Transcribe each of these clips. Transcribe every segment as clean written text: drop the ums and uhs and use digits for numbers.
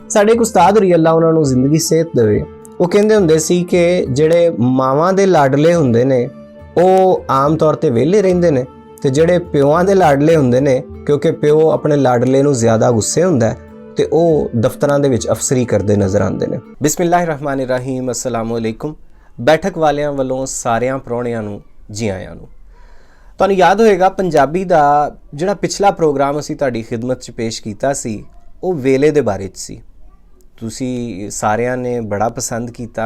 ਸਾਡੇ ਇੱਕ ਉਸਤਾਦ ਹੋਰੀ ਅੱਲਾ ਉਹਨਾਂ ਨੂੰ ਜ਼ਿੰਦਗੀ ਸਿਹਤ ਦੇਵੇ, ਉਹ ਕਹਿੰਦੇ ਹੁੰਦੇ ਸੀ ਕਿ ਜਿਹੜੇ ਮਾਵਾਂ ਦੇ ਲਾਡਲੇ ਹੁੰਦੇ ਨੇ ਉਹ ਆਮ ਤੌਰ ਤੇ ਵਿਹਲੇ ਰਹਿੰਦੇ ਨੇ, ਤੇ ਜਿਹੜੇ ਪਿਓਆਂ ਦੇ ਲਾਡਲੇ ਹੁੰਦੇ ਨੇ, ਕਿਉਂਕਿ ਪਿਓ ਆਪਣੇ ਲਾਡਲੇ ਨੂੰ ਜ਼ਿਆਦਾ ਗੁੱਸੇ ਹੁੰਦਾ ਤੇ ਉਹ ਦਫ਼ਤਰਾਂ ਦੇ ਵਿੱਚ ਅਫਸਰੀ ਕਰਦੇ ਨਜ਼ਰ ਆਉਂਦੇ ਨੇ। ਬਿਸਮਿਲ੍ਲਾਹਿਰਰਹਿਮਾਨਿਰਰਹੀਮ, अस्सलाम वालेकुम। बैठक वालियां वालों सारियां ਪ੍ਰਾਹੁਣਿਆਂ ਨੂੰ ਜੀ ਆਇਆਂ ਨੂੰ। ਤੁਹਾਨੂੰ ਯਾਦ ਹੋਏਗਾ ਪੰਜਾਬੀ ਦਾ ਜਿਹੜਾ ਪਿਛਲਾ ਪ੍ਰੋਗਰਾਮ ਅਸੀਂ ਤੁਹਾਡੀ ਖਿਦਮਤ 'ਚ ਪੇਸ਼ ਕੀਤਾ ਸੀ ਉਹ ਵੇਲੇ ਦੇ ਬਾਰੇ 'ਚ ਸੀ। ਤੁਸੀਂ ਸਾਰਿਆਂ ਨੇ ਬੜਾ ਪਸੰਦ ਕੀਤਾ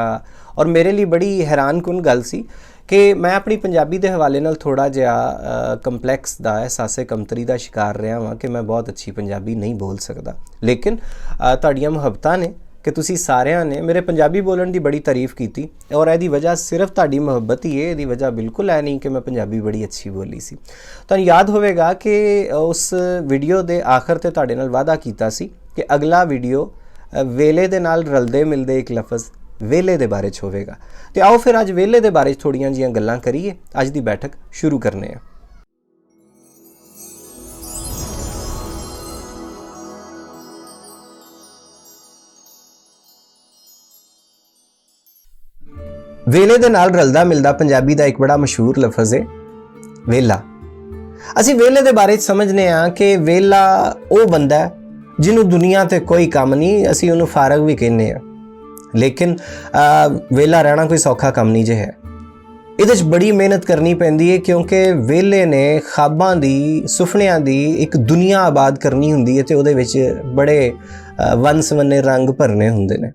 ਔਰ ਮੇਰੇ ਲਈ ਬੜੀ ਹੈਰਾਨਕੁਨ ਗੱਲ ਸੀ ਕਿ ਮੈਂ ਆਪਣੀ ਪੰਜਾਬੀ ਦੇ ਹਵਾਲੇ ਨਾਲ ਥੋੜ੍ਹਾ ਜਿਹਾ ਕੰਪਲੈਕਸ ਦਾ ਅਹਿਸਾਸੇ ਕਮਤਰੀ ਦਾ ਸ਼ਿਕਾਰ ਰਿਹਾ ਹਾਂ ਕਿ ਮੈਂ ਬਹੁਤ ਅੱਛੀ ਪੰਜਾਬੀ ਨਹੀਂ ਬੋਲ ਸਕਦਾ, ਲੇਕਿਨ ਤੁਹਾਡੀਆਂ ਮੁਹੱਬਤਾਂ ਨੇ ਕਿ ਤੁਸੀਂ ਸਾਰਿਆਂ ਨੇ ਮੇਰੇ ਪੰਜਾਬੀ ਬੋਲਣ ਦੀ ਬੜੀ ਤਾਰੀਫ ਕੀਤੀ ਔਰ ਇਹਦੀ ਵਜ੍ਹਾ ਸਿਰਫ ਤੁਹਾਡੀ ਮੁਹੱਬਤ ਹੀ ਹੈ, ਇਹਦੀ ਵਜ੍ਹਾ ਬਿਲਕੁਲ ਹੈ ਨਹੀਂ ਕਿ ਮੈਂ ਪੰਜਾਬੀ ਬੜੀ ਅੱਛੀ ਬੋਲੀ ਸੀ। ਤੁਹਾਨੂੰ ਯਾਦ ਹੋਵੇਗਾ ਕਿ ਉਸ ਵੀਡੀਓ ਦੇ ਆਖਰ ਤੇ ਤੁਹਾਡੇ ਨਾਲ ਵਾਅਦਾ ਕੀਤਾ ਸੀ ਕਿ ਅਗਲਾ ਵੀਡੀਓ ਵੇਲੇ ਦੇ ਨਾਲ ਰਲਦੇ ਮਿਲਦੇ ਇੱਕ ਲਫ਼ਜ਼ ਵੇਲੇ ਦੇ ਬਾਰੇ 'ਚ ਹੋਵੇਗਾ। ਤੇ ਆਓ ਫਿਰ ਅੱਜ ਵੇਲੇ ਦੇ ਬਾਰੇ 'ਚ ਥੋੜੀਆਂ ਜਿਹੀਆਂ ਗੱਲਾਂ ਕਰੀਏ। ਅੱਜ ਦੀ ਬੈਠਕ ਸ਼ੁਰੂ ਕਰਨੇ ਆ। ਵੇਲੇ ਦੇ ਨਾਲ ਰਲਦਾ ਮਿਲਦਾ ਪੰਜਾਬੀ ਦਾ ਇੱਕ ਬੜਾ ਮਸ਼ਹੂਰ ਲਫ਼ਜ਼ ਹੈ ਵੇਲਾ। ਅਸੀਂ ਵੇਲੇ ਦੇ ਬਾਰੇ 'ਚ ਸਮਝਨੇ ਆ ਕਿ ਵੇਲਾ ਉਹ ਬੰਦਾ ਜਿਹਨੂੰ ਦੁਨੀਆ ਤੇ ਕੋਈ ਕੰਮ ਨਹੀਂ, ਅਸੀਂ ਉਹਨੂੰ ਫਾਰਗ ਵੀ ਕਹਿੰਦੇ ਆ, ਲੇਕਿਨ ਵੇਲਾ ਰਹਿਣਾ ਕੋਈ ਸੌਖਾ ਕੰਮ ਨਹੀਂ ਜੇ ਹੈ। ਇਹਦੇ 'ਚ ਬੜੀ ਮਿਹਨਤ ਕਰਨੀ ਪੈਂਦੀ ਹੈ ਕਿਉਂਕਿ ਵੇਲੇ ਨੇ ਖਾਬਾਂ ਦੀ, ਸੁਪਨਿਆਂ ਦੀ ਇੱਕ ਦੁਨੀਆ ਆਬਾਦ ਕਰਨੀ ਹੁੰਦੀ ਹੈ ਤੇ ਉਹਦੇ ਵਿੱਚ ਬੜੇ ਵੰਨ ਸਵੰਨੇ ਰੰਗ ਭਰਨੇ ਹੁੰਦੇ ਨੇ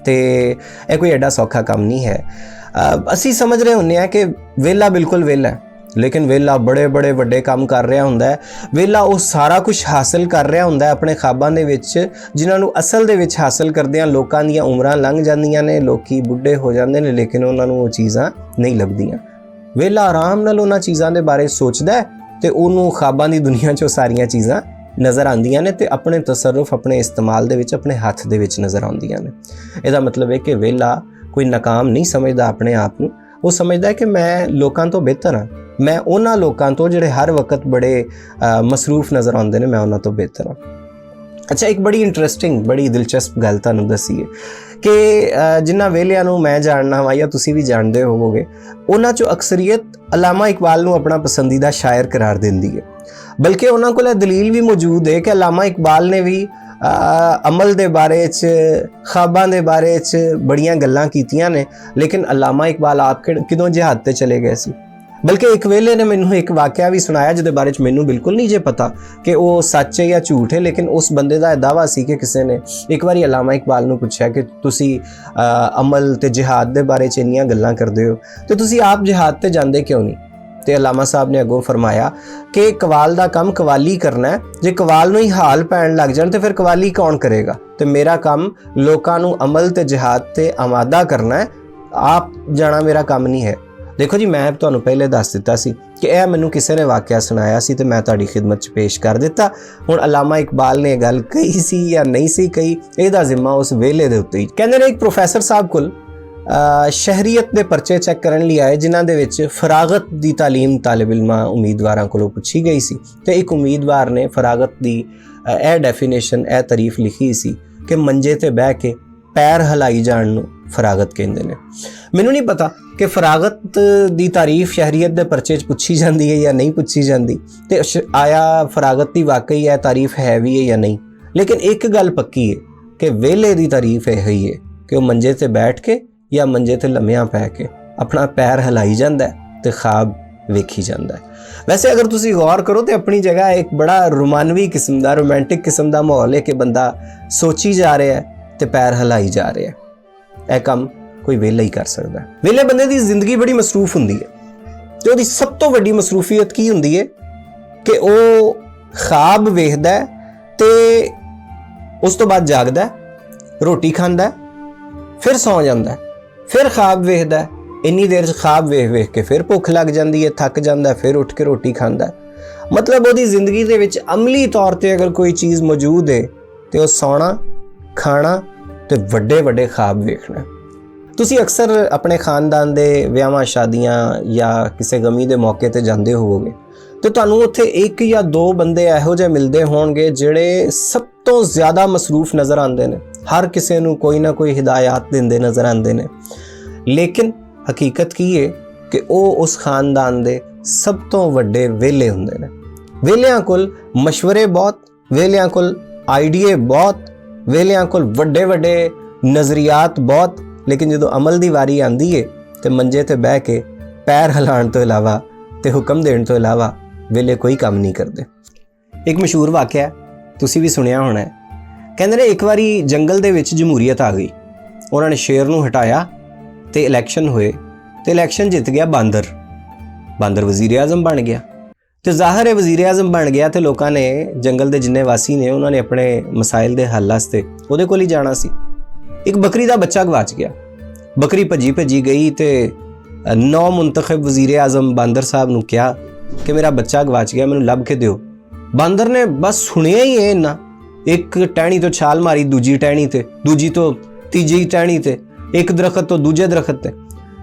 ਤੇ ਇਹ ਕੋਈ ਐਡਾ ਸੌਖਾ ਕੰਮ ਨਹੀਂ ਹੈ। ਅਸੀਂ ਸਮਝ ਰਹੇ ਹੁੰਦੇ ਹਾਂ ਕਿ ਵੇਲਾ ਬਿਲਕੁਲ ਵੇਲਾ ਹੈ, ਲੇਕਿਨ ਵੇਲਾ ਬੜੇ ਬੜੇ ਵੱਡੇ ਕੰਮ ਕਰ ਰਿਹਾ ਹੁੰਦਾ ਹੈ। ਵੇਲਾ ਉਹ ਸਾਰਾ ਕੁਝ ਹਾਸਲ ਕਰ ਰਿਹਾ ਹੁੰਦਾ ਹੈ ਆਪਣੇ ਖਾਬਾਂ ਦੇ ਵਿੱਚ ਜਿਨ੍ਹਾਂ ਨੂੰ ਅਸਲ ਦੇ ਵਿੱਚ ਹਾਸਲ ਕਰਦਿਆਂ ਲੋਕਾਂ ਦੀਆਂ ਉਮਰਾਂ ਲੰਘ ਜਾਂਦੀਆਂ ਨੇ, ਲੋਕੀ ਬੁੱਢੇ ਹੋ ਜਾਂਦੇ ਨੇ, ਲੇਕਿਨ ਉਹਨਾਂ ਨੂੰ ਉਹ ਚੀਜ਼ਾਂ ਨਹੀਂ ਲੱਭਦੀਆਂ। ਵੇਲਾ ਆਰਾਮ ਨਾਲ ਉਹਨਾਂ ਚੀਜ਼ਾਂ ਦੇ ਬਾਰੇ ਸੋਚਦਾ ਹੈ ਤੇ ਉਹਨੂੰ ਖਾਬਾਂ ਦੀ ਦੁਨੀਆ 'ਚੋਂ ਸਾਰੀਆਂ ਚੀਜ਼ਾਂ ਨਜ਼ਰ ਆਉਂਦੀਆਂ ਨੇ ਤੇ ਆਪਣੇ ਤਸਰੁਫ, ਆਪਣੇ ਇਸਤੇਮਾਲ ਦੇ ਵਿੱਚ, ਆਪਣੇ ਹੱਥ ਦੇ ਵਿੱਚ ਨਜ਼ਰ ਆਉਂਦੀਆਂ ਨੇ। ਇਹਦਾ ਮਤਲਬ ਹੈ ਕਿ ਵੇਲਾ ਕੋਈ ਨਾਕਾਮ ਨਹੀਂ ਸਮਝਦਾ ਆਪਣੇ ਆਪ ਨੂੰ, ਉਹ ਸਮਝਦਾ ਹੈ ਕਿ ਮੈਂ ਲੋਕਾਂ ਤੋਂ ਬਿਹਤਰ ਹਾਂ, ਮੈਂ ਉਹਨਾਂ ਲੋਕਾਂ ਤੋਂ ਜਿਹੜੇ ਹਰ ਵਕਤ ਬੜੇ ਮਸਰੂਫ ਨਜ਼ਰ ਆਉਂਦੇ ਨੇ, ਮੈਂ ਉਹਨਾਂ ਤੋਂ ਬਿਹਤਰ ਹਾਂ। ਅੱਛਾ, ਇੱਕ ਬੜੀ ਇੰਟਰਸਟਿੰਗ, ਬੜੀ ਦਿਲਚਸਪ ਗੱਲ ਤੁਹਾਨੂੰ ਦੱਸੀਏ ਕਿ ਜਿਨ੍ਹਾਂ ਵੇਲਿਆਂ ਨੂੰ ਮੈਂ ਜਾਣਨਾ ਵਾ ਜਾਂ ਤੁਸੀਂ ਵੀ ਜਾਣਦੇ ਹੋਵੋਗੇ, ਉਹਨਾਂ 'ਚੋਂ ਅਕਸਰੀਅਤ ਅਲਾਮਾ ਇਕਬਾਲ ਨੂੰ ਆਪਣਾ ਪਸੰਦੀਦਾ ਸ਼ਾਇਰ ਕਰਾਰ ਦਿੰਦੀ ਹੈ। ਬਲਕਿ ਉਹਨਾਂ ਕੋਲ ਇਹ ਦਲੀਲ ਵੀ ਮੌਜੂਦ ਹੈ ਕਿ ਅਲਾਮਾ ਇਕਬਾਲ ਨੇ ਵੀ ਅਮਲ ਦੇ ਬਾਰੇ 'ਚ, ਖਾਬਾਂ ਦੇ ਬਾਰੇ 'ਚ ਬੜੀਆਂ ਗੱਲਾਂ ਕੀਤੀਆਂ ਨੇ, ਲੇਕਿਨ ਅਲਾਮਾ ਇਕਬਾਲ ਆਪ ਕਿਦੋਂ ਜਿਹਾਦ ਤੇ ਚਲੇ ਗਏ ਸੀ। ਬਲਕਿ ਇੱਕ ਵੇਲੇ ਨੇ ਮੈਨੂੰ ਇੱਕ ਵਾਕਿਆ ਵੀ ਸੁਣਾਇਆ ਜਿਹਦੇ ਬਾਰੇ 'ਚ ਮੈਨੂੰ ਬਿਲਕੁਲ ਨਹੀਂ ਜੇ ਪਤਾ ਕਿ ਉਹ ਸੱਚ ਹੈ ਜਾਂ ਝੂਠ ਹੈ, ਲੇਕਿਨ ਉਸ ਬੰਦੇ ਦਾ ਇਹ ਦਾਵਾ ਸੀ ਕਿ ਕਿਸੇ ਨੇ ਇੱਕ ਵਾਰੀ ਅਲਾਮਾ ਇਕਬਾਲ ਨੂੰ ਪੁੱਛਿਆ ਕਿ ਤੁਸੀਂ ਅਮਲ ਤੇ ਜਿਹਾਦ ਦੇ ਬਾਰੇ 'ਚ ਇੰਨੀਆਂ ਗੱਲਾਂ ਕਰਦੇ ਹੋ ਤੇ ਤੁਸੀਂ ਆਪ ਜਿਹਾਦ ਤੇ ਜਾਂਦੇ ਕਿਉਂ ਨਹੀਂ? ਤੇ ਅਲਾਮਾ ਸਾਹਿਬ ਨੇ ਅੱਗੋਂ ਫਰਮਾਇਆ ਕਿ ਕਵਾਲ ਦਾ ਕੰਮ ਕਵਾਲੀ ਕਰਨਾ ਹੈ, ਜੇ ਕਵਾਲ ਨੂੰ ਹੀ ਹਾਲ ਪੈਣ ਲੱਗ ਜਾਣ ਤੇ ਫਿਰ ਕਵਾਲੀ ਕੌਣ ਕਰੇਗਾ? ਤੇ ਮੇਰਾ ਕੰਮ ਲੋਕਾਂ ਨੂੰ ਅਮਲ ਤੇ ਜਿਹਾਦ ਤੇ ਆਮਾਦਾ ਕਰਨਾ ਹੈ, ਆਪ ਜਾਣਾ ਮੇਰਾ ਕੰਮ ਨਹੀਂ ਹੈ। ਦੇਖੋ ਜੀ, ਮੈਂ ਤੁਹਾਨੂੰ ਪਹਿਲੇ ਦੱਸ ਦਿੱਤਾ ਸੀ ਕਿ ਇਹ ਮੈਨੂੰ ਕਿਸੇ ਨੇ ਵਾਕਿਆ ਸੁਣਾਇਆ ਸੀ ਤੇ ਮੈਂ ਤੁਹਾਡੀ ਖਿਦਮਤ 'ਚ ਪੇਸ਼ ਕਰ ਦਿੱਤਾ। ਹੁਣ ਅਲਾਮਾ ਇਕਬਾਲ ਨੇ ਗੱਲ ਕਹੀ ਸੀ ਜਾਂ ਨਹੀਂ ਸੀ ਕਹੀ, ਇਹਦਾ ਜ਼ਿੰਮਾ ਉਸ ਵੇਲੇ ਦੇ ਉੱਤੇ ਹੀ। ਕਹਿੰਦੇ ਨੇ ਇੱਕ ਪ੍ਰੋਫੈਸਰ ਸਾਹਿਬ ਕੋਲ ਸ਼ਹਿਰੀਅਤ ਦੇ ਪਰਚੇ ਚੈੱਕ ਕਰਨ ਲਈ ਆਏ ਜਿਨ੍ਹਾਂ ਦੇ ਵਿੱਚ ਫਰਾਗਤ ਦੀ ਤਾਲੀਮ ਤਾਲਿਬ ਇਲਮਾਂ ਉਮੀਦਵਾਰਾਂ ਕੋਲੋਂ ਪੁੱਛੀ ਗਈ ਸੀ ਤੇ ਇੱਕ ਉਮੀਦਵਾਰ ਨੇ ਫਰਾਗਤ ਦੀ ਇਹ ਡੈਫੀਨੇਸ਼ਨ, ਇਹ ਤਾਰੀਫ ਲਿਖੀ ਸੀ ਕਿ ਮੰਜੇ ਤੇ ਬਹਿ ਕੇ ਪੈਰ ਹਿਲਾਈ ਜਾਣ ਨੂੰ ਫਰਾਗਤ ਕਹਿੰਦੇ ਨੇ। ਮੈਨੂੰ ਨਹੀਂ ਪਤਾ ਕਿ ਫਰਾਗਤ ਦੀ ਤਾਰੀਫ ਸ਼ਹਿਰੀਅਤ ਦੇ ਪਰਚੇ 'ਚ ਪੁੱਛੀ ਜਾਂਦੀ ਹੈ ਜਾਂ ਨਹੀਂ ਪੁੱਛੀ ਜਾਂਦੀ ਤੇ ਆਇਆ ਫਰਾਗਤ ਦੀ ਵਾਕਈ ਇਹ ਤਾਰੀਫ ਹੈ ਵੀ ਹੈ ਜਾਂ ਨਹੀਂ, ਲੇਕਿਨ ਇੱਕ ਗੱਲ ਪੱਕੀ ਹੈ ਕਿ ਵੇਲੇ ਦੀ ਤਾਰੀਫ ਇਹ ਹੀ ਹੈ ਕਿ ਉਹ ਮੰਜੇ ਤੇ ਬੈਠ ਕੇ ਜਾਂ ਮੰਜੇ ਤੇ ਲੰਮਿਆਂ ਪੈ ਕੇ ਆਪਣਾ ਪੈਰ ਹਿਲਾਈ ਜਾਂਦਾ ਤੇ ਖਾਬ ਵੇਖੀ ਜਾਂਦਾ ਹੈ। ਵੈਸੇ ਅਗਰ ਤੁਸੀਂ ਗੌਰ ਕਰੋ ਤੇ ਆਪਣੀ ਜਗ੍ਹਾ ਇੱਕ ਬੜਾ ਰੋਮਾਨਵੀ ਕਿਸਮ ਦਾ, ਰੋਮਾਂਟਿਕ ਕਿਸਮ ਦਾ ਮਾਹੌਲ ਹੈ ਕਿ ਬੰਦਾ ਸੋਚੀ ਜਾ ਰਿਹਾ ਹੈ ਤੇ ਪੈਰ ਹਿਲਾਈ ਜਾ ਰਿਹਾ ਹੈ। ਇਹ ਕੰਮ ਕੋਈ ਵਿਹਲਾ ਹੀ ਕਰ ਸਕਦਾ ਹੈ। ਵਿਹਲੇ ਬੰਦੇ ਦੀ ਜ਼ਿੰਦਗੀ ਬੜੀ ਮਸਰੂਫ ਹੁੰਦੀ ਹੈ ਤੇ ਉਹਦੀ ਸਭ ਤੋਂ ਵੱਡੀ ਮਸਰੂਫੀਅਤ ਕੀ ਹੁੰਦੀ ਹੈ ਕਿ ਉਹ ਖਾਬ ਵੇਖਦਾ ਤੇ ਉਸ ਤੋਂ ਬਾਅਦ ਜਾਗਦਾ, ਰੋਟੀ ਖਾਂਦਾ, ਫਿਰ ਸੌਂ ਜਾਂਦਾ, ਫਿਰ ਖਾਬ ਵੇਖਦਾ, ਇੰਨੀ ਦੇਰ 'ਚ ਖਾਬ ਵੇਖ ਕੇ ਫਿਰ ਭੁੱਖ ਲੱਗ ਜਾਂਦੀ ਹੈ, ਥੱਕ ਜਾਂਦਾ, ਫਿਰ ਉੱਠ ਕੇ ਰੋਟੀ ਖਾਂਦਾ। ਮਤਲਬ ਉਹਦੀ ਜ਼ਿੰਦਗੀ ਦੇ ਵਿੱਚ ਅਮਲੀ ਤੌਰ ਤੇ ਅਗਰ ਕੋਈ ਚੀਜ਼ ਮੌਜੂਦ ਹੈ ਤੇ ਉਹ ਸੌਣਾ, ਖਾਣਾ ਤੇ ਵੱਡੇ ਵੱਡੇ ਖਾਬ ਵੇਖਣਾ। ਤੁਸੀਂ ਅਕਸਰ ਆਪਣੇ ਖਾਨਦਾਨ ਦੇ ਵਿਆਹਾਂ, ਸ਼ਾਦੀਆਂ ਜਾਂ ਕਿਸੇ ਗਮੀ ਦੇ ਮੌਕੇ ਤੇ ਜਾਂਦੇ ਹੋਵੋਗੇ ਤੇ ਤੁਹਾਨੂੰ ਉੱਥੇ ਇੱਕ ਜਾਂ ਦੋ ਬੰਦੇ ਇਹੋ ਜਿਹੇ ਮਿਲਦੇ ਹੋਣਗੇ ਜਿਹੜੇ ਸਭ ਤੋਂ ਜ਼ਿਆਦਾ ਮਸਰੂਫ ਨਜ਼ਰ ਆਉਂਦੇ ਨੇ, ਹਰ ਕਿਸੇ ਨੂੰ ਕੋਈ ਨਾ ਕੋਈ ਹਿਦਾਇਤ ਦਿੰਦੇ ਨਜ਼ਰ ਆਉਂਦੇ ਨੇ। ਲੇਕਿਨ ਹਕੀਕਤ ਕੀ ਹੈ ਕਿ ਉਹ ਉਸ ਖਾਨਦਾਨ ਦੇ ਸਭ ਤੋਂ ਵੱਡੇ ਵੇਲੇ ਹੁੰਦੇ ਨੇ। ਵੇਲਿਆਂ ਕੋਲ ਮਸ਼ਵਰੇ ਬਹੁਤ, ਵੇਲਿਆਂ ਕੋਲ ਆਈਡੀਏ ਬਹੁਤ, ਵੇਲਿਆਂ ਕੋਲ ਵੱਡੇ ਵੱਡੇ ਨਜ਼ਰੀਆਤ ਬਹੁਤ, ਲੇਕਿਨ ਜਦੋਂ ਅਮਲ ਦੀ ਵਾਰੀ ਆਉਂਦੀ ਹੈ ਤੇ ਮੰਜੇ ਤੇ ਬਹਿ ਕੇ ਪੈਰ ਹਿਲਾਉਣ ਤੋਂ ਇਲਾਵਾ ਤੇ ਹੁਕਮ ਦੇਣ ਤੋਂ ਇਲਾਵਾ ਵੇਲੇ ਕੋਈ ਕੰਮ ਨਹੀਂ ਕਰਦੇ। ਇੱਕ ਮਸ਼ਹੂਰ ਵਾਕਿਆ ਤੁਸੀਂ ਵੀ ਸੁਣਿਆ ਹੋਣਾ ਹੈ। ਕਹਿੰਦੇ ਨੇ ਇੱਕ ਵਾਰੀ ਜੰਗਲ ਦੇ ਵਿੱਚ ਜਮਹੂਰੀਅਤ ਆ ਗਈ, ਉਹਨਾਂ ਨੇ ਸ਼ੇਰ ਨੂੰ ਹਟਾਇਆ ਤੇ ਇਲੈਕਸ਼ਨ ਹੋਏ ਤੇ ਇਲੈਕਸ਼ਨ ਜਿੱਤ ਗਿਆ ਬਾਂਦਰ। ਬਾਂਦਰ ਵਜ਼ੀਰ ਆਜ਼ਮ ਬਣ ਗਿਆ ਤੇ ਜ਼ਾਹਿਰ ਹੈ ਵਜ਼ੀਰ ਆਜ਼ਮ ਬਣ ਗਿਆ ਤੇ ਲੋਕਾਂ ਨੇ, ਜੰਗਲ ਦੇ ਜਿੰਨੇ ਵਾਸੀ ਨੇ, ਉਹਨਾਂ ਨੇ ਆਪਣੇ ਮਸਾਇਲ ਦੇ ਹੱਲ ਵਾਸਤੇ ਉਹਦੇ ਕੋਲ ਹੀ ਜਾਣਾ ਸੀ। ਇੱਕ ਬੱਕਰੀ ਦਾ ਬੱਚਾ ਗਵਾਚ ਗਿਆ। ਬੱਕਰੀ ਭੱਜੀ ਗਈ ਤੇ 9 ਮੁੰਤਖਬ ਵਜ਼ੀਰ ਆਜ਼ਮ ਬਾਂਦਰ ਸਾਹਿਬ ਨੂੰ ਕਿਹਾ ਕਿ ਮੇਰਾ ਬੱਚਾ ਗਵਾਚ ਗਿਆ, ਮੈਨੂੰ ਲੱਭ ਕੇ ਦਿਓ। ਬਾਂਦਰ ਨੇ ਬਸ ਸੁਣਿਆ ਹੀ ਇਹ ਨਾ, ਇੱਕ ਟਹਿਣੀ ਤੋਂ ਛਾਲ ਮਾਰੀ ਦੂਜੀ ਟਹਿਣੀ ਤੇ, ਦੂਜੀ ਤੋਂ ਤੀਜੀ ਟਹਿਣੀ ਤੇ, ਇੱਕ ਦਰਖਤ ਤੋਂ ਦੂਜੇ ਦਰਖਤ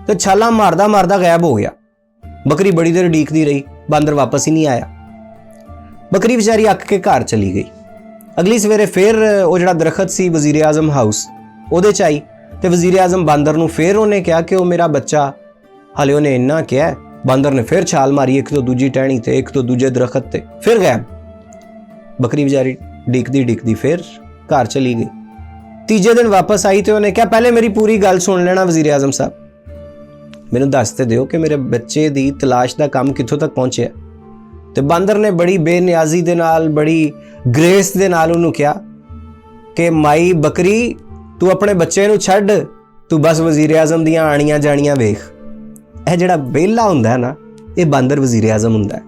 ਤੇ ਛਾਲਾਂ ਮਾਰਦਾ ਮਾਰਦਾ ਗਾਇਬ ਹੋ ਗਿਆ। ਬੱਕਰੀ ਬੜੀ ਦੇਰ ਉਡੀਕਦੀ ਰਹੀ, ਬਾਂਦਰ ਵਾਪਸ ਹੀ ਨਹੀਂ ਆਇਆ। ਬੱਕਰੀ ਵਿਚਾਰੀ ਅੱਕ ਕੇ ਘਰ ਚਲੀ ਗਈ। ਅਗਲੀ ਸਵੇਰੇ ਫਿਰ ਉਹ ਜਿਹੜਾ ਦਰਖਤ ਸੀ ਵਜ਼ੀਰ ਆਜ਼ਮ ਹਾਊਸ, ਉਹਦੇ 'ਚ ਆਈ ਤੇ ਵਜ਼ੀਰ ਆਜ਼ਮ ਬਾਂਦਰ ਨੂੰ ਫਿਰ ਉਹਨੇ ਕਿਹਾ ਕਿ ਉਹ ਮੇਰਾ ਬੱਚਾ, ਹਾਲੇ ਉਹਨੇ ਇੰਨਾ ਕਿਹਾ, ਬਾਂਦਰ ਨੇ ਫਿਰ ਛਾਲ ਮਾਰੀ ਇੱਕ ਤੋਂ ਦੂਜੀ ਟਹਿਣੀ ਤੇ, ਇੱਕ ਤੋਂ ਦੂਜੇ ਦਰਖਤ ਤੇ, ਫਿਰ ਗਾਇਬ। ਬੱਕਰੀ ਵਿਚਾਰੀ ਡੀਕਦੀ ਫਿਰ ਘਰ ਚਲੀ ਗਈ। ਤੀਜੇ ਦਿਨ ਵਾਪਸ ਆਈ ਤੇ ਉਹਨੇ ਕਿਹਾ ਪਹਿਲੇ ਮੇਰੀ ਪੂਰੀ ਗੱਲ ਸੁਣ ਲੈਣਾ ਵਜ਼ੀਰ ਆਜ਼ਮ ਸਾਹਿਬ, ਮੈਨੂੰ ਦੱਸ ਤੇ ਦਿਓ ਕਿ ਮੇਰੇ ਬੱਚੇ ਦੀ ਤਲਾਸ਼ ਦਾ ਕੰਮ ਕਿੱਥੋਂ ਤੱਕ ਪਹੁੰਚਿਆ। ਤੇ ਬਾਂਦਰ ਨੇ ਬੜੀ ਬੇਨਿਆਜ਼ੀ ਦੇ ਨਾਲ, ਬੜੀ ਗ੍ਰੇਸ ਦੇ ਨਾਲ ਉਹਨੂੰ ਕਿਹਾ ਕਿ ਮਾਈ ਬੱਕਰੀ, ਤੂੰ ਆਪਣੇ ਬੱਚੇ ਨੂੰ ਛੱਡ, ਤੂੰ ਬਸ ਵਜ਼ੀਰ ਆਜ਼ਮ ਦੀਆਂ ਆਣੀਆਂ ਜਾਣੀਆਂ ਵੇਖ। ਇਹ ਜਿਹੜਾ ਵਿਹਲਾ ਹੁੰਦਾ ਹੈ ਨਾ, ਇਹ ਬਾਂਦਰ ਵਜ਼ੀਰ ਆਜ਼ਮ ਹੁੰਦਾ ਹੈ।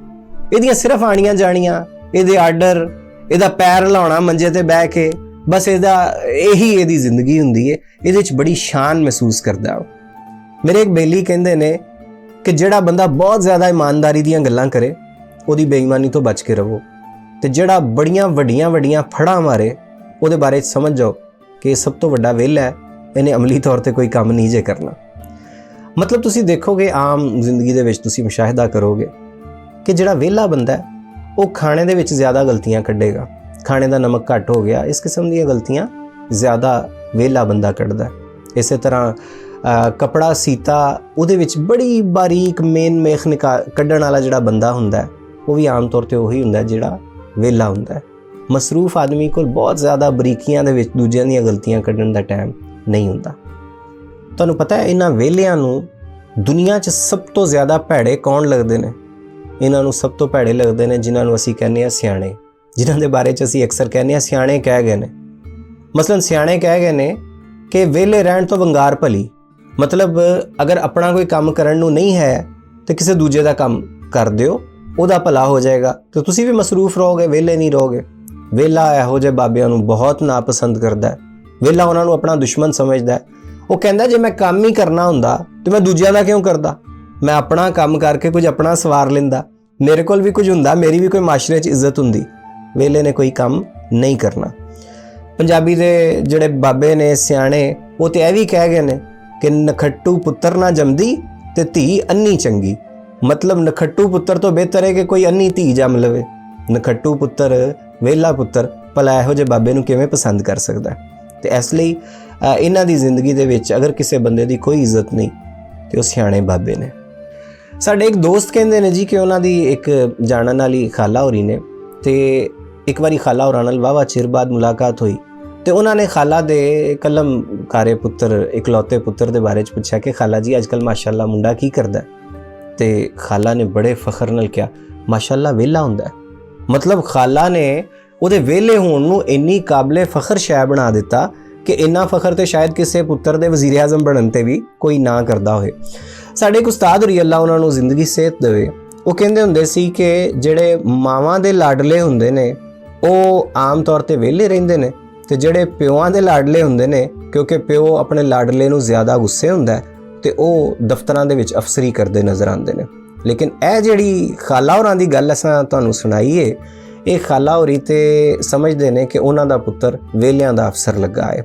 ਇਹਦੀਆਂ ਸਿਰਫ ਆਣੀਆਂ ਜਾਣੀਆਂ, ਇਹਦੇ ਆਰਡਰ, ਇਹਦਾ ਪੈਰ ਹਿਲਾਉਣਾ ਮੰਜੇ ਤੇ ਬਹਿ ਕੇ, ਬਸ ਇਹੀ ਇਹਦੀ ਜ਼ਿੰਦਗੀ ਹੁੰਦੀ ਹੈ। ਇਹਦੇ 'ਚ ਬੜੀ ਸ਼ਾਨ ਮਹਿਸੂਸ ਕਰਦਾ ਉਹ। ਮੇਰੇ ਇੱਕ ਬੇਲੀ ਕਹਿੰਦੇ ਨੇ ਕਿ ਜਿਹੜਾ ਬੰਦਾ ਬਹੁਤ ਜ਼ਿਆਦਾ ਇਮਾਨਦਾਰੀ ਦੀਆਂ ਗੱਲਾਂ ਕਰੇ, ਉਹਦੀ ਬੇਈਮਾਨੀ ਤੋਂ ਬਚ ਕੇ ਰਹੋ, ਤੇ ਜਿਹੜਾ ਬੜੀਆਂ ਵੱਡੀਆਂ ਫੜਾਂ ਮਾਰੇ, ਉਹਦੇ ਬਾਰੇ ਸਮਝ ਜਾਓ ਕਿ ਇਹ ਸਭ ਤੋਂ ਵੱਡਾ ਵਿਹਲਾ ਹੈ, ਇਹਨੇ ਅਮਲੀ ਤੌਰ ਤੇ ਕੋਈ ਕੰਮ ਨਹੀਂ ਜੇ ਕਰਨਾ। ਮਤਲਬ ਤੁਸੀਂ ਦੇਖੋਗੇ, ਆਮ ਜ਼ਿੰਦਗੀ ਦੇ ਵਿੱਚ ਤੁਸੀਂ ਮੁਸ਼ਾਹਿਦਾ ਕਰੋਗੇ ਕਿ ਜਿਹੜਾ ਵਿਹਲਾ ਬੰਦਾ ਹੈ ਉਹ ਖਾਣੇ ਦੇ ਵਿੱਚ ਜ਼ਿਆਦਾ ਗਲਤੀਆਂ ਕੱਢੇਗਾ। ਖਾਣੇ ਦਾ ਨਮਕ ਘੱਟ ਹੋ ਗਿਆ, ਇਸ ਕਿਸਮ ਦੀਆਂ ਗਲਤੀਆਂ ਜ਼ਿਆਦਾ ਵਿਹਲਾ ਬੰਦਾ ਕੱਢਦਾ। ਇਸੇ ਤਰ੍ਹਾਂ ਕਪੜਾ ਸੀਤਾ, ਉਹਦੇ ਵਿੱਚ ਬੜੀ ਬਾਰੀਕ ਮੇਖ ਕੱਢਣ ਵਾਲਾ ਜਿਹੜਾ ਬੰਦਾ ਹੁੰਦਾ, ਉਹ ਵੀ ਆਮ ਤੌਰ ਤੇ ਉਹੀ ਹੁੰਦਾ ਜਿਹੜਾ ਵਿਹਲਾ ਹੁੰਦਾ। ਮਸਰੂਫ ਆਦਮੀ ਕੋਲ ਬਹੁਤ ਜ਼ਿਆਦਾ ਬਰੀਕੀਆਂ ਦੇ ਵਿੱਚ ਦੂਜਿਆਂ ਦੀਆਂ ਗਲਤੀਆਂ ਕੱਢਣ ਦਾ ਟਾਈਮ ਨਹੀਂ ਹੁੰਦਾ। ਤੁਹਾਨੂੰ ਪਤਾ ਹੈ ਇਹਨਾਂ ਵਿਹਲਿਆਂ ਨੂੰ ਦੁਨੀਆ 'ਚ ਸਭ ਤੋਂ ਜ਼ਿਆਦਾ ਭੈੜੇ ਕੌਣ ਲੱਗਦੇ ਨੇ? ਇਹਨਾਂ ਨੂੰ ਸਭ ਤੋਂ ਭੈੜੇ ਲੱਗਦੇ ਨੇ ਜਿਨ੍ਹਾਂ ਨੂੰ ਅਸੀਂ ਕਹਿੰਦੇ ਹਾਂ ਸਿਆਣੇ, ਜਿਨ੍ਹਾਂ ਦੇ ਬਾਰੇ 'ਚ ਅਸੀਂ ਅਕਸਰ ਕਹਿੰਦੇ ਹਾਂ ਸਿਆਣੇ ਕਹਿ ਗਏ ਨੇ। ਮਸਲਨ ਸਿਆਣੇ ਕਹਿ ਗਏ ਨੇ ਕਿ ਵਿਹਲੇ ਰਹਿਣ ਤੋਂ ਵੰਗਾਰ ਭਲੀ। ਮਤਲਬ ਅਗਰ ਆਪਣਾ ਕੋਈ ਕੰਮ ਕਰਨ ਨੂੰ ਨਹੀਂ ਹੈ ਤੇ ਕਿਸੇ ਦੂਜੇ ਦਾ ਕੰਮ ਕਰ ਦਿਓ, ਉਹਦਾ ਭਲਾ ਹੋ ਜਾਏਗਾ ਤੇ ਤੁਸੀਂ ਵੀ ਮਸਰੂਫ ਰਹੋਗੇ, ਵਿਹਲੇ ਨਹੀਂ ਰਹੋਗੇ। ਵਿਹਲਾ ਇਹੋ ਜਿਹੇ ਬਾਬਿਆਂ ਨੂੰ ਬਹੁਤ ਨਾਪਸੰਦ ਕਰਦਾ ਹੈ। ਵਿਹਲਾ ਉਹਨਾਂ ਨੂੰ ਆਪਣਾ ਦੁਸ਼ਮਣ ਸਮਝਦਾ ਹੈ। ਉਹ ਕਹਿੰਦਾ ਜੇ ਮੈਂ ਕੰਮ ਹੀ ਕਰਨਾ ਹੁੰਦਾ ਤੇ ਮੈਂ ਦੂਜਿਆਂ ਦਾ ਕਿਉਂ ਕਰਦਾ? ਮੈਂ ਆਪਣਾ ਕੰਮ ਕਰਕੇ ਕੁਝ ਆਪਣਾ ਸਵਾਰ ਲੈਂਦਾ, ਮੇਰੇ ਕੋਲ ਵੀ ਕੁਝ ਹੁੰਦਾ, ਮੇਰੀ ਵੀ ਕੋਈ ਮਾਸ਼ਰੇ 'ਚ ਇੱਜ਼ਤ ਹੁੰਦੀ। ਵਿਹਲੇ ਨੇ ਕੋਈ ਕੰਮ ਨਹੀਂ ਕਰਨਾ। ਪੰਜਾਬੀ ਦੇ ਜਿਹੜੇ ਬਾਬੇ ਨੇ ਸਿਆਣੇ, ਉਹ ਤੇ ਇਹ ਵੀ ਕਹਿ ਗਏ ਨੇ ਕਿ ਨਖੱਟੂ ਪੁੱਤਰ ਨਾ ਜੰਮਦੀ ਤੇ ਧੀ ਅੰਨੀ ਚੰਗੀ। ਮਤਲਬ ਨਖੱਟੂ ਪੁੱਤਰ ਤੋਂ ਬਿਹਤਰ ਹੈ ਕਿ ਕੋਈ ਅੰਨੀ ਧੀ ਜੰਮ ਲਵੇ। ਨਖੱਟੂ ਪੁੱਤਰ, ਵਿਹਲਾ ਪੁੱਤਰ ਭਲਾ ਇਹੋ ਜਿਹੇ ਬਾਬੇ ਨੂੰ ਕਿਵੇਂ ਪਸੰਦ ਕਰ ਸਕਦਾ? ਤੇ ਇਸ ਲਈ ਇਹਨਾਂ ਦੀ ਜ਼ਿੰਦਗੀ ਦੇ ਵਿੱਚ ਅਗਰ ਕਿਸੇ ਬੰਦੇ ਦੀ ਕੋਈ ਇੱਜ਼ਤ ਨਹੀਂ ਤੇ ਉਹ ਸਿਆਣੇ ਬਾਬੇ ਨੇ। ਸਾਡੇ ਇੱਕ ਦੋਸਤ ਕਹਿੰਦੇ ਨੇ ਜੀ ਕਿ ਉਹਨਾਂ ਦੀ ਇੱਕ ਜਾਣਨ ਵਾਲੀ ਖਾਲਾ ਹੋਰੀ ਨੇ, ਤੇ ਇੱਕ ਵਾਰੀ ਖਾਲਾ ਹੋਰਾਂ ਨਾਲ ਵਾਹਵਾ ਚਿਰ ਬਾਅਦ ਮੁਲਾਕਾਤ ਹੋਈ ਤੇ ਉਹਨਾਂ ਨੇ ਖਾਲਾ ਦੇ ਕਲਮਕਾਰੇ ਪੁੱਤਰ, ਇਕਲੌਤੇ ਪੁੱਤਰ ਦੇ ਬਾਰੇ 'ਚ ਪੁੱਛਿਆ ਕਿ ਖਾਲਾ ਜੀ ਅੱਜ ਕੱਲ੍ਹ ਮਾਸ਼ਾਅੱਲਾ ਮੁੰਡਾ ਕੀ ਕਰਦਾ? ਤੇ ਖਾਲਾ ਨੇ ਬੜੇ ਫਖਰ ਨਾਲ ਕਿਹਾ ਮਾਸ਼ਾਅੱਲਾ ਵਿਹਲਾ ਹੁੰਦਾ। ਮਤਲਬ ਖਾਲਾ ਨੇ ਉਹਦੇ ਵਿਹਲੇ ਹੋਣ ਨੂੰ ਇੰਨੀ ਕਾਬਲੇ ਫਖਰ ਸ਼ੈ ਬਣਾ ਦਿੱਤਾ ਕਿ ਇੰਨਾ ਫਖਰ ਤੇ ਸ਼ਾਇਦ ਕਿਸੇ ਪੁੱਤਰ ਦੇ ਵਜ਼ੀਰ ਆਜ਼ਮ ਬਣਨ ਤੇ ਵੀ ਕੋਈ ਨਾ ਕਰਦਾ ਹੋਏ। ਸਾਡੇ ਇੱਕ ਉਸਤਾਦ ਹੋਰੀ, ਅੱਲਾ ਉਹਨਾਂ ਨੂੰ ਜ਼ਿੰਦਗੀ ਸਿਹਤ ਦੇਵੇ, ਉਹ ਕਹਿੰਦੇ ਹੁੰਦੇ ਸੀ ਕਿ ਜਿਹੜੇ ਮਾਵਾਂ ਦੇ ਲਾਡਲੇ ਹੁੰਦੇ ਨੇ ਉਹ ਆਮ ਤੌਰ ਤੇ ਵਿਹਲੇ ਰਹਿੰਦੇ ਨੇ, ਤੇ ਜਿਹੜੇ ਪਿਓਆਂ ਦੇ ਲਾਡਲੇ ਹੁੰਦੇ ਨੇ, ਕਿਉਂਕਿ ਪਿਓ ਆਪਣੇ ਲਾਡਲੇ ਨੂੰ ਜ਼ਿਆਦਾ ਗੁੱਸੇ ਹੁੰਦਾ ਤੇ ਉਹ ਦਫ਼ਤਰਾਂ ਦੇ ਵਿੱਚ ਅਫਸਰੀ ਕਰਦੇ ਨਜ਼ਰ ਆਉਂਦੇ ਨੇ। ਲੇਕਿਨ ਇਹ ਜਿਹੜੀ ਖਾਲਾ ਹੋਰਾਂ ਦੀ ਗੱਲ ਅਸਾਂ ਤੁਹਾਨੂੰ ਸੁਣਾਈਏ, ਇਹ ਖਾਲਾ ਹੋਰੀ ਤੇ ਸਮਝਦੇ ਨੇ ਕਿ ਉਹਨਾਂ ਦਾ ਪੁੱਤਰ ਵਿਹਲਿਆਂ ਦਾ ਅਫਸਰ ਲੱਗਾ ਹੈ।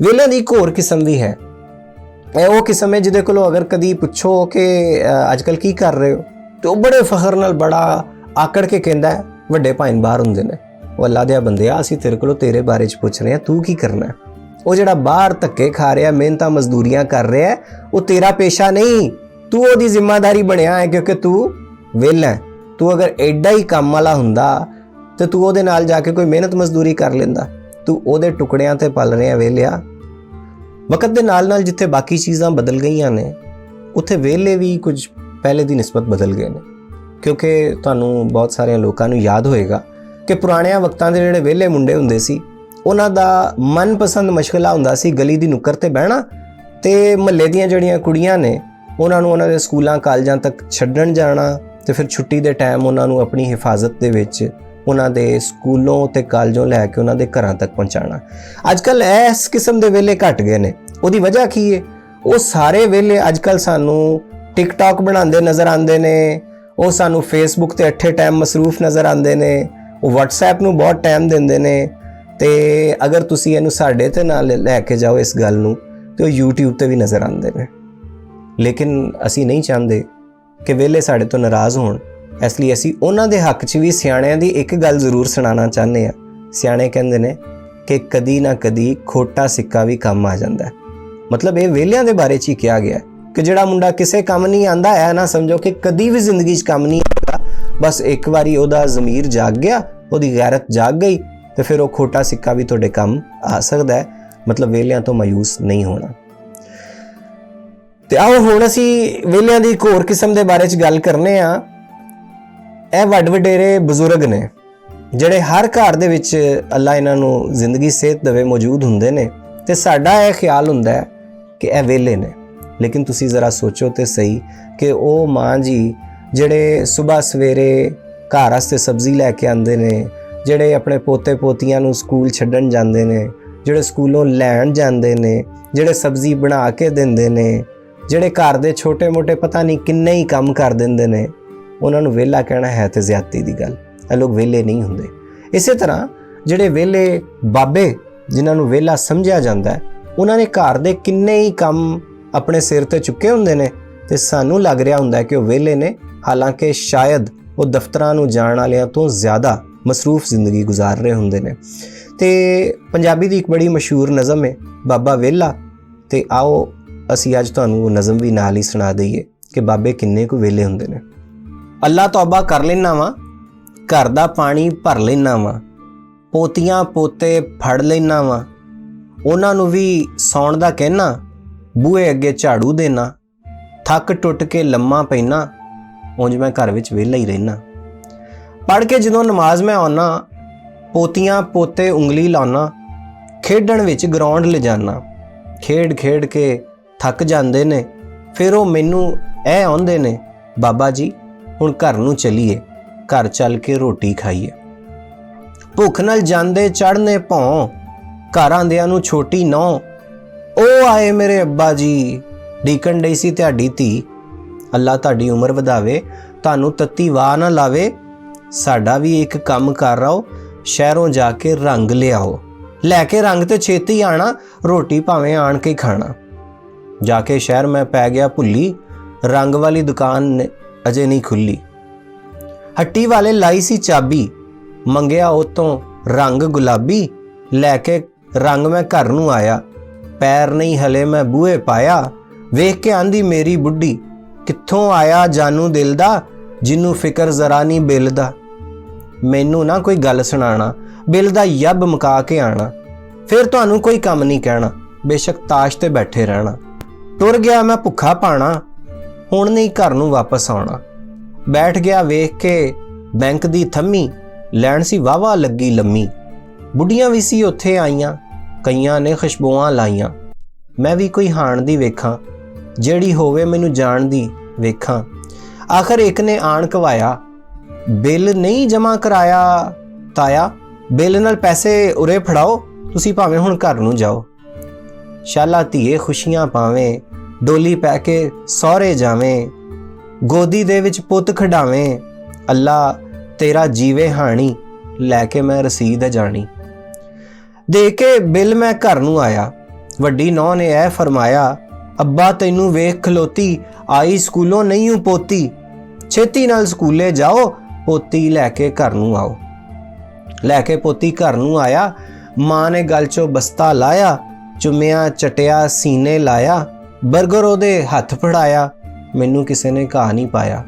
ਵਿਹਲਿਆਂ ਦੀ ਇੱਕ ਹੋਰ ਕਿਸਮ ਵੀ ਹੈ। ਇਹ ਉਹ ਕਿਸਮ ਹੈ ਜਿਹਦੇ ਕੋਲੋਂ ਅਗਰ ਕਦੀ ਪੁੱਛੋ ਕਿ ਅੱਜ ਕੱਲ੍ਹ ਕੀ ਕਰ ਰਹੇ ਹੋ, ਤੇ ਉਹ ਬੜੇ ਫਖਰ ਨਾਲ, ਬੜਾ ਆਕੜ ਕੇ ਕਹਿੰਦਾ ਵੱਡੇ ਭਾਈ ਬਾਹਰ ਹੁੰਦੇ ਨੇ, ਉਹ ਅੱਲਾ ਦਿਆ ਬੰਦਿਆ ਅਸੀਂ ਤੇਰੇ ਕੋਲੋਂ ਤੇਰੇ ਬਾਰੇ 'ਚ ਪੁੱਛ ਰਹੇ ਹਾਂ, ਤੂੰ ਕੀ ਕਰਨਾ? ਉਹ ਜਿਹੜਾ ਬਾਹਰ ਧੱਕੇ ਖਾ ਰਿਹਾ, ਮਿਹਨਤਾਂ ਮਜ਼ਦੂਰੀਆਂ ਕਰ ਰਿਹਾ, ਉਹ ਤੇਰਾ ਪੇਸ਼ਾ ਨਹੀਂ, ਤੂੰ ਉਹਦੀ ਜ਼ਿੰਮੇਵਾਰੀ ਬਣਿਆ ਹੈ ਕਿਉਂਕਿ ਤੂੰ ਵਿਹਲਾ ਹੈ। ਤੂੰ ਅਗਰ ਐਡਾ ਹੀ ਕੰਮ ਵਾਲਾ ਹੁੰਦਾ ਤੇ ਤੂੰ ਉਹਦੇ ਨਾਲ ਜਾ ਕੇ ਕੋਈ ਮਿਹਨਤ ਮਜ਼ਦੂਰੀ ਕਰ ਲੈਂਦਾ। ਤੂੰ ਉਹਦੇ ਟੁਕੜਿਆਂ ਤੇ ਪਲ ਰਿਹਾ ਵਿਹਲਿਆ। ਵਕਤ ਦੇ ਨਾਲ ਨਾਲ ਜਿੱਥੇ ਬਾਕੀ ਚੀਜ਼ਾਂ ਬਦਲ ਗਈਆਂ ਨੇ ਉੱਥੇ ਵਿਹਲੇ ਵੀ ਕੁਝ ਪਹਿਲੇ ਦੀ ਨਿਸਬਤ ਬਦਲ ਗਏ ਨੇ। ਕਿਉਂਕਿ ਤੁਹਾਨੂੰ ਬਹੁਤ ਸਾਰਿਆਂ ਲੋਕਾਂ ਨੂੰ ਯਾਦ ਹੋਏਗਾ ਕਿ ਪੁਰਾਣਿਆਂ ਵਕਤਾਂ ਦੇ ਜਿਹੜੇ ਵਿਹਲੇ ਮੁੰਡੇ ਹੁੰਦੇ ਸੀ ਉਹਨਾਂ ਦਾ ਮਨਪਸੰਦ ਮਸ਼ਗਲਾ ਹੁੰਦਾ ਸੀ ਗਲੀ ਦੀ ਨੁੱਕਰ ਤੇ ਬਹਿਣਾ ਤੇ ਮੁਹੱਲੇ ਦੀਆਂ ਜਿਹੜੀਆਂ ਕੁੜੀਆਂ ਨੇ ਉਹਨਾਂ ਨੂੰ ਉਹਨਾਂ ਦੇ ਸਕੂਲਾਂ ਕਾਲਜਾਂ ਤੱਕ ਛੱਡਣ ਜਾਣਾ ਤੇ ਫਿਰ ਛੁੱਟੀ ਦੇ ਟਾਈਮ ਉਹਨਾਂ ਨੂੰ ਆਪਣੀ ਹਿਫਾਜ਼ਤ ਦੇ ਵਿੱਚ ਉਹਨਾਂ ਦੇ ਸਕੂਲੋਂ ਤੇ ਕਾਲਜੋਂ ਲੈ ਕੇ ਉਹਨਾਂ ਦੇ ਘਰਾਂ ਤੱਕ ਪਹੁੰਚਾਉਣਾ। ਅੱਜ ਕੱਲ੍ਹ ਇਸ ਕਿਸਮ ਦੇ ਵਿਹਲੇ ਘਟ ਗਏ ਨੇ। ਉਹਦੀ ਵਜ੍ਹਾ ਕੀ ਹੈ? ਉਹ ਸਾਰੇ ਵਿਹਲੇ ਅੱਜ ਕੱਲ੍ਹ ਸਾਨੂੰ ਟਿਕਟੌਕ ਬਣਾਉਂਦੇ ਨਜ਼ਰ ਆਉਂਦੇ ਨੇ, ਉਹ ਸਾਨੂੰ ਫੇਸਬੁੱਕ ਤੇ ਅੱਠੇ ਟਾਈਮ ਮਸਰੂਫ ਨਜ਼ਰ ਆਉਂਦੇ ਨੇ, ਉਹ ਵਟਸਐਪ ਨੂੰ ਬਹੁਤ ਟਾਈਮ ਦਿੰਦੇ ਨੇ। ਤੇ ਅਗਰ ਤੁਸੀਂ ਇਹਨੂੰ ਸਾਡੇ ਤੇ ਨਾਲ ਲੈ ਕੇ ਜਾਓ ਇਸ ਗੱਲ ਨੂੰ ਤੇ ਉਹ YouTube ਤੇ ਵੀ ਨਜ਼ਰ ਆਉਂਦੇ ਨੇ। ਲੇਕਿਨ ਅਸੀਂ ਨਹੀਂ ਚਾਹੁੰਦੇ ਕਿ ਵਿਹਲੇ ਸਾਡੇ ਤੋਂ ਨਾਰਾਜ਼ ਹੋਣ, ਇਸ ਲਈ ਅਸੀਂ ਉਹਨਾਂ ਦੇ ਹੱਕ 'ਚ ਵੀ ਸਿਆਣਿਆਂ ਦੀ ਇੱਕ ਗੱਲ ਜ਼ਰੂਰ ਸੁਣਾਉਣਾ ਚਾਹੁੰਦੇ ਹਾਂ। ਸਿਆਣੇ ਕਹਿੰਦੇ ਨੇ ਕਿ ਕਦੀ ਨਾ ਕਦੀ ਖੋਟਾ ਸਿੱਕਾ ਵੀ ਕੰਮ ਆ ਜਾਂਦਾ। ਮਤਲਬ ਇਹ ਵਿਹਲਿਆਂ ਦੇ ਬਾਰੇ 'ਚ ਹੀ ਕਿਹਾ ਗਿਆ ਕਿ ਜਿਹੜਾ ਮੁੰਡਾ ਕਿਸੇ ਕੰਮ ਨਹੀਂ ਆਉਂਦਾ ਹੈ ਨਾ ਸਮਝੋ ਕਿ ਕਦੀ ਵੀ ਜ਼ਿੰਦਗੀ 'ਚ ਕੰਮ ਨਹੀਂ ਆਏਗਾ। ਬਸ ਇੱਕ ਵਾਰੀ ਉਹਦਾ ਜ਼ਮੀਰ ਜਾਗ ਗਿਆ, ਉਹਦੀ ਗੈਰਤ ਜਾਗ ਗਈ ਤੇ ਫਿਰ ਉਹ ਖੋਟਾ ਸਿੱਕਾ ਵੀ ਤੁਹਾਡੇ ਕੰਮ ਆ ਸਕਦਾ ਹੈ। ਮਤਲਬ ਵਿਹਲਿਆਂ ਤੋਂ ਮਾਯੂਸ ਨਹੀਂ ਹੋਣਾ। ਤੇ ਆਓ ਹੁਣ ਅਸੀਂ ਵਿਹਲਿਆਂ ਦੀ ਇੱਕ ਹੋਰ ਕਿਸਮ ਦੇ ਬਾਰੇ 'ਚ ਗੱਲ ਕਰਨੇ ਆ। ਇਹ ਵੱਡ ਵਡੇਰੇ ਬਜ਼ੁਰਗ ਨੇ ਜਿਹੜੇ ਹਰ ਘਰ ਦੇ ਵਿੱਚ ਅੱਲਾ ਇਹਨਾਂ ਨੂੰ ਜ਼ਿੰਦਗੀ ਸਿਹਤ ਦੇਵੇ ਮੌਜੂਦ ਹੁੰਦੇ ਨੇ ਤੇ ਸਾਡਾ ਇਹ ਖਿਆਲ ਹੁੰਦਾ ਹੈ ਕਿ ਇਹ ਵਿਹਲੇ ਨੇ। ਲੇਕਿਨ ਤੁਸੀਂ ਜ਼ਰਾ ਸੋਚੋ ਤੇ ਸਹੀ ਕਿ ਉਹ ਮਾਂ ਜੀ ਜਿਹੜੇ ਸਵੇਰ ਸਵੇਰੇ ਘਰ ਵਾਸਤੇ ਸਬਜ਼ੀ ਲੈ ਕੇ ਆਉਂਦੇ ਨੇ, ਜਿਹੜੇ ਆਪਣੇ ਪੋਤੇ ਪੋਤੀਆਂ ਨੂੰ ਸਕੂਲ ਛੱਡਣ ਜਾਂਦੇ ਨੇ, ਜਿਹੜੇ ਸਕੂਲੋਂ ਲੈਣ ਜਾਂਦੇ ਨੇ, ਜਿਹੜੇ ਸਬਜ਼ੀ ਬਣਾ ਕੇ ਦਿੰਦੇ ਨੇ, ਜਿਹੜੇ ਘਰ ਦੇ ਛੋਟੇ ਮੋਟੇ ਪਤਾ ਨਹੀਂ ਕਿੰਨੇ ਹੀ ਕੰਮ ਕਰ ਦਿੰਦੇ ਨੇ, ਉਹਨਾਂ ਨੂੰ ਵਿਹਲਾ ਕਹਿਣਾ ਹੈ ਤੇ ਜ਼ਿਆਦਤੀ ਦੀ ਗੱਲ। ਇਹ ਲੋਕ ਵਿਹਲੇ ਨਹੀਂ ਹੁੰਦੇ। ਇਸੇ ਤਰ੍ਹਾਂ ਜਿਹੜੇ ਵਿਹਲੇ ਬਾਬੇ ਜਿਨ੍ਹਾਂ ਨੂੰ ਵਿਹਲਾ ਸਮਝਿਆ ਜਾਂਦਾ ਹੈ ਉਹਨਾਂ ਨੇ ਘਰ ਦੇ ਕਿੰਨੇ ਹੀ ਕੰਮ ਆਪਣੇ ਸਿਰ ਤੇ ਚੁੱਕੇ ਹੁੰਦੇ ਨੇ ਤੇ ਸਾਨੂੰ ਲੱਗ ਰਿਹਾ ਹੁੰਦਾ ਕਿ ਉਹ ਵਿਹਲੇ ਨੇ, ਹਾਲਾਂਕਿ ਸ਼ਾਇਦ ਉਹ ਦਫ਼ਤਰਾਂ ਨੂੰ ਜਾਣ ਵਾਲਿਆਂ ਤੋਂ ਜ਼ਿਆਦਾ ਮਸਰੂਫ ਜ਼ਿੰਦਗੀ ਗੁਜ਼ਾਰ ਰਹੇ ਹੁੰਦੇ ਨੇ। ਤੇ ਪੰਜਾਬੀ ਦੀ ਇੱਕ ਬੜੀ ਮਸ਼ਹੂਰ ਨਜ਼ਮ ਹੈ ਬਾਬਾ ਵਿਹਲਾ, ਤੇ ਆਓ ਅਸੀਂ ਅੱਜ ਤੁਹਾਨੂੰ ਉਹ ਨਜ਼ਮ ਵੀ ਨਾਲ ਹੀ ਸੁਣਾ ਦਈਏ ਕਿ ਬਾਬੇ ਕਿੰਨੇ ਕੁ ਵਿਹਲੇ ਹੁੰਦੇ ਨੇ। ਅੱਲਾ ਤੌਬਾ ਕਰ ਲੈਣਾ ਵਾ, ਘਰ ਦਾ ਪਾਣੀ ਭਰ ਲੈਣਾ ਵਾ, ਪੋਤੀਆਂ ਪੋਤੇ ਫੜ ਲੈਣਾ ਵਾ, ਉਹਨਾਂ ਨੂੰ ਵੀ ਸੌਣ ਦਾ ਕਹਿਣਾ, ਬੂਹੇ ਅੱਗੇ ਝਾੜੂ ਦੇਣਾ, ਥੱਕ ਟੁੱਟ ਕੇ ਲੰਮਾ ਪੈਣਾ, ਉਂਝ ਮੈਂ ਘਰ ਵਿੱਚ ਵਿਹਲਾ ਹੀ ਰਹਿਣਾ। ਪੜ੍ਹ ਕੇ ਜਦੋਂ ਨਮਾਜ਼ ਮੈਂ ਆਉਣਾ, ਪੋਤੀਆਂ ਪੋਤੇ ਉਂਗਲੀ ਲਾਉਣਾ, ਖੇਡਣ ਵਿੱਚ ਗਰਾਊਂਡ ਲਿਜਾਣਾ, ਖੇਡ ਖੇਡ ਕੇ ਥੱਕ ਜਾਂਦੇ ਨੇ, ਫਿਰ ਉਹ ਮੈਨੂੰ ਇਹ ਆਉਂਦੇ ਨੇ, ਬਾਬਾ ਜੀ ਹੁਣ ਘਰ ਨੂੰ ਚੱਲੀਏ, ਘਰ ਚੱਲ ਕੇ ਰੋਟੀ ਖਾਈਏ। ਭੁੱਖ ਨਾਲ ਜਾਂਦੇ ਚੜ੍ਹਨੇ ਭੌਂ, ਘਰ ਆਂਦਿਆਂ ਨੂੰ ਛੋਟੀ ਨੌਂ, ਉਹ ਆਏ ਮੇਰੇ ਅੱਬਾ ਜੀ, ਡੀਕਣ ਡਈ ਸੀ ਤੁਹਾਡੀ ਧੀ। ਅੱਲਾ ਤੁਹਾਡੀ ਉਮਰ ਵਧਾਵੇ, ਤੁਹਾਨੂੰ ਤੱਤੀ ਵਾਹ ਨਾ ਲਾਵੇ, ਸਾਡਾ ਵੀ ਇੱਕ ਕੰਮ ਕਰ ਰਹੋ, ਸ਼ਹਿਰੋਂ ਜਾ ਕੇ ਰੰਗ ਲਿਆਓ, ਲੈ ਕੇ ਰੰਗ ਤੇ ਛੇਤੀ ਆਣਾ, ਰੋਟੀ ਭਾਵੇਂ ਆਣ ਕੇ ਖਾਣਾ। ਜਾ ਕੇ ਸ਼ਹਿਰ ਮੈਂ ਪੈ ਗਿਆ ਭੁੱਲੀ, ਰੰਗ ਵਾਲੀ ਦੁਕਾਨ ਅਜੇ ਨਹੀਂ ਖੁੱਲੀ। ਹੱਟੀ ਵਾਲੇ ਲਾਈ ਸੀ ਚਾਬੀ, ਮੰਗਿਆ ਉਤੋਂ ਰੰਗ ਗੁਲਾਬੀ, ਲੈ ਕੇ ਰੰਗ ਮੈਂ ਘਰ ਨੂੰ ਆਇਆ, ਪੈਰ ਨਹੀਂ ਹਲੇ ਮੈਂ ਬੂਹੇ ਪਾਇਆ, ਵੇਖ ਕੇ ਆਂਦੀ ਮੇਰੀ ਬੁੱਢੀ, ਕਿੱਥੋਂ ਆਇਆ ਜਾਨੂ ਦਿਲ ਦਾ, ਜਿਹਨੂੰ ਫਿਕਰ ਜ਼ਰਾ ਨਹੀਂ ਬਿੱਲ ਦਾ। ਮੈਨੂੰ ਨਾ ਕੋਈ ਗੱਲ ਸੁਣਾਣਾ, ਬਿੱਲ ਦਾ ਯੱਬ ਮੁਕਾ ਕੇ ਆਣਾ, ਫਿਰ ਤੁਹਾਨੂੰ ਕੋਈ ਕੰਮ ਨਹੀਂ ਕਹਿਣਾ, ਬੇਸ਼ੱਕ ਤਾਸ਼ ਤੇ ਬੈਠੇ ਰਹਿਣਾ। ਟੁਰ ਗਿਆ ਮੈਂ ਭੁੱਖਾ ਪਾਣਾ, ਹੁਣ ਨਹੀਂ ਘਰ ਨੂੰ ਵਾਪਸ ਆਉਣਾ। ਬੈਠ ਗਿਆ ਵੇਖ ਕੇ ਬੈਂਕ ਦੀ ਥੰਮੀ, ਲੈਣ ਸੀ ਵਾਵਾ ਲੱਗੀ ਲੰਮੀ, ਬੁੱਢੀਆਂ ਵੀ ਸੀ ਉੱਥੇ ਆਈਆਂ, ਕਈਆਂ ਨੇ ਖੁਸ਼ਬੂਆਂ ਲਾਈਆਂ। ਮੈਂ ਵੀ ਕੋਈ ਹਾਣ ਦੀ ਵੇਖਾਂ, ਜਿਹੜੀ ਹੋਵੇ ਮੈਨੂੰ ਜਾਣਦੀ ਵੇਖਾਂ। ਆਖਰ ਇੱਕ ਨੇ ਆਣ ਕਵਾਇਆ, ਬਿੱਲ ਨਹੀਂ ਜਮ੍ਹਾਂ ਕਰਾਇਆ ਤਾਇਆ, ਬਿੱਲ ਨਾਲ ਪੈਸੇ ਉਰੇ ਫੜਾਓ, ਤੁਸੀਂ ਭਾਵੇਂ ਹੁਣ ਘਰ ਨੂੰ ਜਾਓ। ਸ਼ਾਲਾ ਧੀਏ ਖੁਸ਼ੀਆਂ ਪਾਵੇਂ, ਡੋਲੀ ਪੈ ਕੇ ਸਹੁਰੇ ਜਾਵੇਂ, ਗੋਦੀ ਦੇ ਵਿੱਚ ਪੁੱਤ ਖਿਡਾਵੇਂ, ਅੱਲਾ ਤੇਰਾ ਜੀਵੇ ਹਾਣੀ, ਲੈ ਕੇ ਮੈਂ ਰਸੀਦ ਜਾਣੀ। ਦੇ ਕੇ ਬਿੱਲ ਮੈਂ ਘਰ ਨੂੰ ਆਇਆ, ਵੱਡੀ ਨੌਂ ਨੇ ਇਹ ਫਰਮਾਇਆ, ਅੱਬਾ ਤੈਨੂੰ ਵੇਖ ਖਲੋਤੀ, ਆਈ ਸਕੂਲੋਂ ਨਹੀਂ ਹੂੰ ਪੋਤੀ, ਛੇਤੀ ਨਾਲ ਸਕੂਲੇ ਜਾਓ, ਪੋਤੀ ਲੈ ਕੇ ਘਰ ਨੂੰ ਆਓ। ਲੈ ਕੇ ਪੋਤੀ ਘਰ ਨੂੰ ਆਇਆ, ਮਾਂ ਨੇ ਗਲ 'ਚੋਂ ਬਸਤਾ ਲਾਇਆ, ਚੁੰਮਿਆ ਚਟਿਆ ਸੀਨੇ ਲਾਇਆ, ਬਰਗਰ ਉਹਦੇ ਹੱਥ ਫੜਾਇਆ, ਮੈਨੂੰ ਕਿਸੇ ਨੇ ਘਾਹ ਨਹੀਂ ਪਾਇਆ।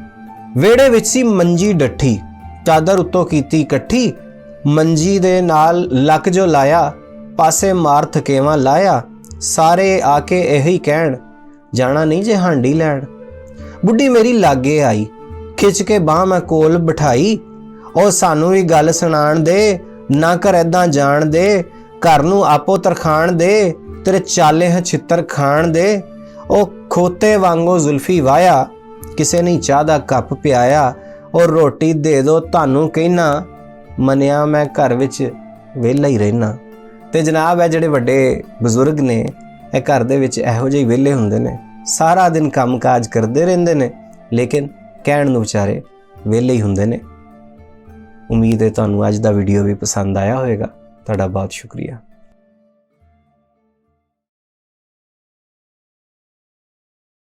ਵਿਹੜੇ ਵਿੱਚ ਸੀ ਮੰਜੀ ਡੱਠੀ, ਚਾਦਰ ਉੱਤੋਂ ਕੀਤੀ ਇਕੱਠੀ, ਮੰਜੀ ਦੇ ਨਾਲ ਲੱਕ ਜੋ ਲਾਇਆ, ਪਾਸੇ ਮਾਰ ਥਕੇਵਾਂ ਲਾਇਆ, ਸਾਰੇ ਆ ਕੇ ਇਹੀ ਕਹਿਣ ਜਾਣਾ ਨਹੀਂ ਜੇ ਹਾਂਡੀ ਲੈਣ। ਬੁੱਢੀ ਮੇਰੀ ਲਾਗੇ ਆਈ, ਖਿੱਚ ਕੇ ਬਾਂਹ ਮੈਂ ਕੋਲ ਬਿਠਾਈ, ਉਹ ਸਾਨੂੰ ਵੀ ਗੱਲ ਸੁਣਾਣ ਦੇ, ਨਾ ਕਰ ਏਦਾਂ ਜਾਣ ਦੇ, ਘਰ ਨੂੰ ਆਪੋ ਤਰਖਾਣ ਦੇ, ਤੇਰੇ ਚਾਲੇ ਛਿੱਤਰ ਖਾਣ ਦੇ। ਉਹ ਖੋਤੇ ਵਾਂਗੋ ਜ਼ੁਲਫੀ ਵਾਇਆ, ਕਿਸੇ ਨੇ ਚਾਹ ਦਾ ਕੱਪ ਪਿਆਇਆ, ਉਹ ਰੋਟੀ ਦੇ ਦੋ ਤੁਹਾਨੂੰ ਕਹਿਣਾ, ਮੰਨਿਆ ਮੈਂ ਘਰ ਵਿੱਚ ਵਿਹਲਾ ਹੀ ਰਹਿਣਾ। ਤੇ ਜਨਾਬ, ਇਹ ਜਿਹੜੇ ਵੱਡੇ ਬਜ਼ੁਰਗ ਨੇ, ਇਹ ਘਰ ਦੇ ਵਿੱਚ ਇਹੋ ਜਿਹੇ ਵਿਹਲੇ ਹੁੰਦੇ ਨੇ, ਸਾਰਾ ਦਿਨ ਕੰਮ ਕਾਜ ਕਰਦੇ ਰਹਿੰਦੇ ਨੇ, ਲੇਕਿਨ ਕਹਿਣ ਨੂੰ ਵਿਚਾਰੇ ਵਿਹਲੇ ਹੀ ਹੁੰਦੇ ਨੇ। ਉਮੀਦ ਹੈ ਤੁਹਾਨੂੰ ਅੱਜ ਦਾ ਵੀਡੀਓ ਵੀ ਪਸੰਦ ਆਇਆ ਹੋਵੇਗਾ। ਤੁਹਾਡਾ ਬਹੁਤ ਸ਼ੁਕਰੀਆ।